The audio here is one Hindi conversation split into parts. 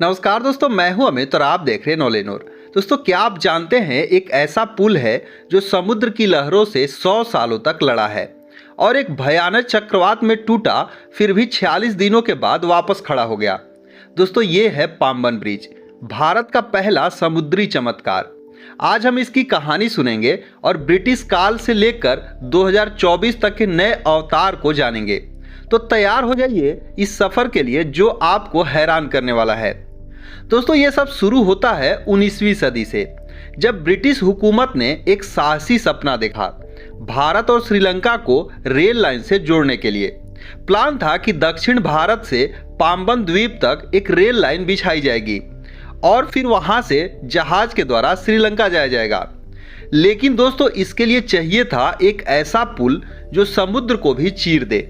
नमस्कार दोस्तों, मैं हूं अमित और आप देख रहे हैं नॉलेनोर। दोस्तों, क्या आप जानते हैं एक ऐसा पुल है जो समुद्र की लहरों से 100 सालों तक लड़ा है और एक भयानक चक्रवात में टूटा, फिर भी 46 दिनों के बाद वापस खड़ा हो गया। दोस्तों, ये है पाम्बन ब्रिज, भारत का पहला समुद्री चमत्कार। आज हम इसकी कहानी सुनेंगे और ब्रिटिश काल से लेकर 2024 तक के नए अवतार को जानेंगे। तो तैयार हो जाइए इस सफर के लिए जो आपको हैरान करने वाला है। दोस्तों, ये सब शुरू होता है 19वीं सदी से, जब ब्रिटिश हुकूमत ने एक साहसी सपना देखा, भारत और श्रीलंका को रेल लाइन से जोड़ने के लिए। प्लान था कि दक्षिण भारत से पाम्बन द्वीप तक एक रेल लाइन बिछाई जाएगी और फिर वहां से जहाज के द्वारा श्रीलंका जाया जाएगा। लेकिन दोस्तों, इसके लिए चाहिए था एक ऐसा पुल जो समुद्र को भी चीर दे।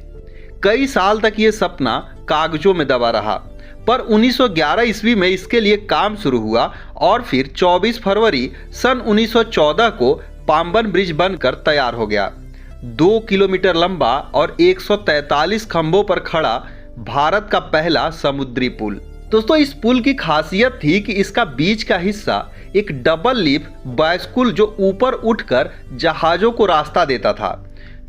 कई साल तक ये सपना कागजों में दबा रहा, पर 1911 ईस्वी में इसके लिए काम शुरू हुआ और फिर 24 फरवरी सन 1914 को पाम्बन ब्रिज बनकर तैयार हो गया। 2 किलोमीटर लंबा और 143 खंभों पर खड़ा भारत का पहला समुद्री पुल। दोस्तों, इस पुल की खासियत थी कि इसका बीच का हिस्सा एक डबल लीफ बाइस्कुल जो ऊपर उठकर जहाजों को रास्ता देता था।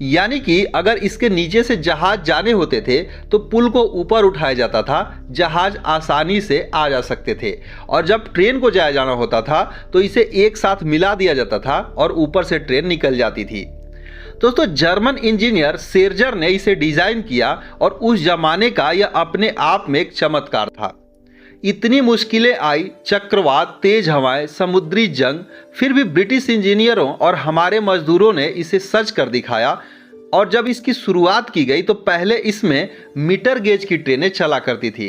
यानी कि अगर इसके नीचे से जहाज जाने होते थे तो पुल को ऊपर उठाया जाता था, जहाज आसानी से आ जा सकते थे, और जब ट्रेन को जाया जाना होता था तो इसे एक साथ मिला दिया जाता था और ऊपर से ट्रेन निकल जाती थी। दोस्तों, जर्मन इंजीनियर सेर्जर ने इसे डिजाइन किया और उस जमाने का यह अपने आप में एक चमत्कार था। इतनी मुश्किलें आई, चक्रवात, तेज हवाएं, समुद्री जंग, फिर भी ब्रिटिश इंजीनियरों और हमारे मजदूरों ने इसे सच कर दिखाया। और जब इसकी शुरुआत की गई तो पहले इसमें मीटर गेज की ट्रेनें चला करती थी।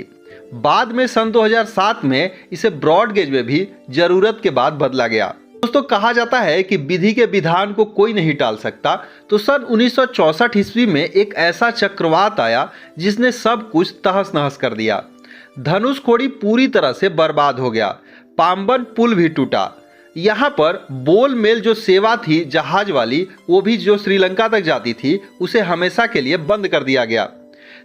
बाद में सन 2007 में इसे ब्रॉड गेज में भी जरूरत के बाद बदला गया। दोस्तों, कहा जाता है कि विधि के विधान को कोई नहीं टाल सकता। तो सन 1964 ईस्वी में एक ऐसा चक्रवात आया जिसने सब कुछ तहस नहस कर दिया। धनुषकोडी पूरी तरह से बर्बाद हो गया, पाम्बन पुल भी टूटा। यहाँ पर बोल मेल जो सेवा थी जहाज वाली, वो भी जो श्रीलंका तक जाती थी, उसे हमेशा के लिए बंद कर दिया गया।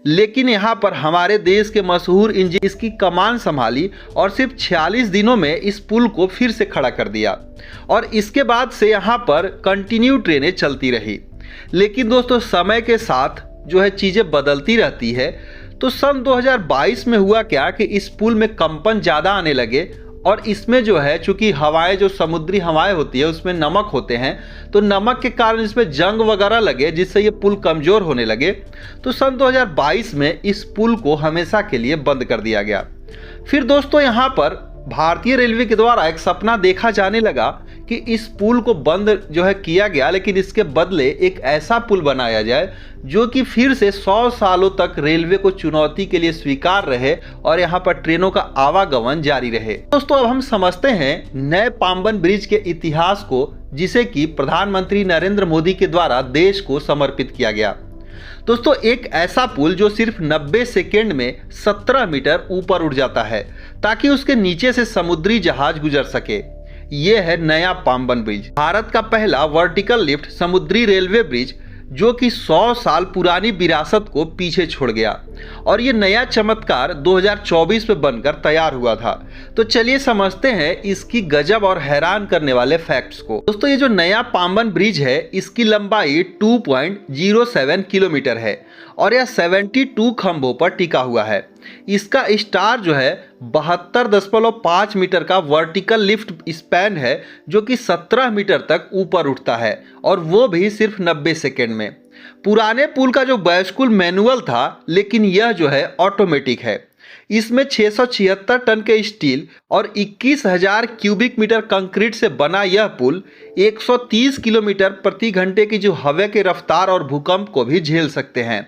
लेकिन यहाँ पर हमारे देश के मशहूर इंजीनियर इसकी कमान संभाली और सिर्फ 46 दिनों में इस पुल को फिर से खड़ा कर दिया और इसके बाद से यहाँ पर कंटिन्यू ट्रेनें चलती रही। लेकिन दोस्तों, समय के साथ जो है चीज़ें बदलती रहती है। तो सन 2022 में हुआ क्या कि इस पुल में कंपन ज़्यादा आने लगे और इसमें जो है, चूंकि हवाएं जो समुद्री हवाएं होती है उसमें नमक होते हैं, तो नमक के कारण इसमें जंग वगैरह लगे जिससे ये पुल कमज़ोर होने लगे। तो सन 2022 में इस पुल को हमेशा के लिए बंद कर दिया गया। फिर दोस्तों, यहाँ पर भारतीय रेलवे के द्वारा एक सपना देखा जाने लगा कि इस पुल को बंद जो है किया गया, लेकिन इसके बदले एक ऐसा पुल बनाया जाए जो कि फिर से 100 सालों तक रेलवे को चुनौती के लिए स्वीकार रहे और यहाँ पर ट्रेनों का आवागमन जारी रहे। दोस्तों, अब हम समझते हैं नए पाम्बन ब्रिज के इतिहास को, जिसे कि प्रधानमंत्री नरेंद्र मोदी के द्वारा देश को समर्पित किया गया। दोस्तों, एक ऐसा पुल जो सिर्फ 90 सेकेंड में 17 मीटर ऊपर उठ जाता है ताकि उसके नीचे से समुद्री जहाज गुजर सके। यह है नया पाम्बन ब्रिज, भारत का पहला वर्टिकल लिफ्ट समुद्री रेलवे ब्रिज जो कि 100 साल पुरानी विरासत को पीछे छोड़ गया और ये नया चमत्कार 2024 में बनकर तैयार हुआ था। तो चलिए समझते हैं इसकी गजब और हैरान करने वाले फैक्ट्स को। दोस्तों, ये जो नया पाम्बन ब्रिज है, इसकी लंबाई 2.07 किलोमीटर है और यह 72 खंभों पर टिका हुआ है। इसका स्टार जो है 72.5 मीटर का वर्टिकल लिफ्ट स्पैन है जो कि 17 मीटर तक ऊपर उठता है और वो भी सिर्फ 90 सेकेंड में। पुराने पुल का जो बाइस्कुल मैनुअल था, लेकिन यह जो है ऑटोमेटिक है। इसमें 676 टन के स्टील और 21,000 क्यूबिक मीटर कंक्रीट से बना यह पुल 130 किलोमीटर प्रति घंटे की जो हवा के रफ्तार और भूकंप को भी झेल सकते हैं।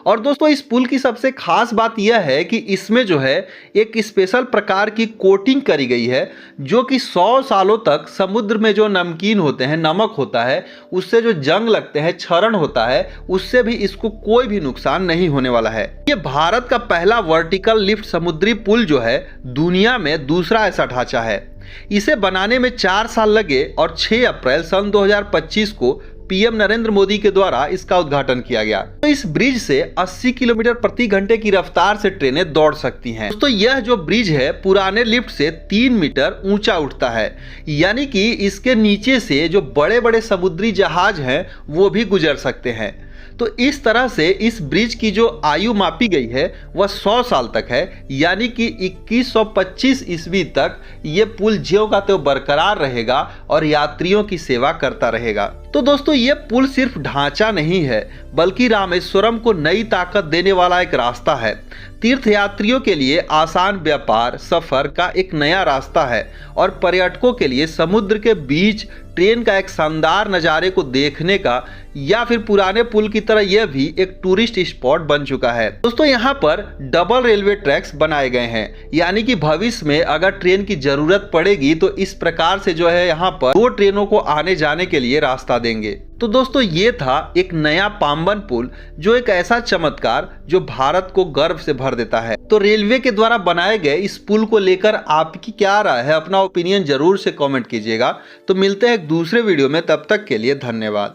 और दोस्तों, इस पुल की सबसे खास बात यह है कि इसमें जो है एक स्पेशल प्रकार की कोटिंग करी गई है जो कि 100 सालों तक समुद्र में जो नमकीन होते हैं, नमक होता है, उससे जो जंग लगते हैं, क्षरण होता है, उससे भी इसको कोई भी नुकसान नहीं होने वाला है। ये भारत का पहला वर्टिकल लिफ्ट समुद्री पुल जो है दुनिया में दूसरा ऐसा ढांचा है। इसे बनाने में 4 साल लगे और 6 अप्रैल सन 2025 को पीएम नरेंद्र मोदी के द्वारा इसका उद्घाटन किया गया। तो इस ब्रिज से 80 किलोमीटर प्रति घंटे की रफ्तार से ट्रेनें दौड़ सकती हैं। दोस्तों यह जो ब्रिज है पुराने लिफ्ट से 3 मीटर ऊंचा उठता है, यानी कि इसके नीचे से जो बड़े बड़े समुद्री जहाज हैं वो भी गुजर सकते हैं। तो इस तरह से इस ब्रिज की जो आयु मापी गई है वह 100 साल तक है, यानी कि 2125 ईस्वी तक ये पुल ज्यों का त्यों बरकरार रहेगा और यात्रियों की सेवा करता रहेगा। तो दोस्तों ये पुल सिर्फ ढांचा नहीं है बल्कि रामेश्वरम को नई ताकत देने वाला एक रास्ता है। तीर्थयात्रियों के लिए आसान व्यापार सफर का एक नया रास्ता है और पर्यटकों के लिए समुद्र के बीच ट्रेन का एक शानदार नज़ारे को देखने का या फिर पुराने पुल की तरह यह भी एक टूरिस्ट स्पॉट बन चुका है। दोस्तों यहाँ पर डबल रेलवे ट्रैक्स बनाए गए हैं, यानी कि भविष्य में अगर ट्रेन की जरूरत पड़ेगी तो इस प्रकार से जो है यहाँ पर 2 ट्रेनों को आने जाने के लिए रास्ता देंगे। तो दोस्तों ये था एक नया पाम्बन पुल, जो एक ऐसा चमत्कार जो भारत को गर्व से भर देता है। तो रेलवे के द्वारा बनाए गए इस पुल को लेकर आपकी क्या राय है, अपना ओपिनियन जरूर से कमेंट कीजिएगा। तो मिलते हैं एक दूसरे वीडियो में, तब तक के लिए धन्यवाद।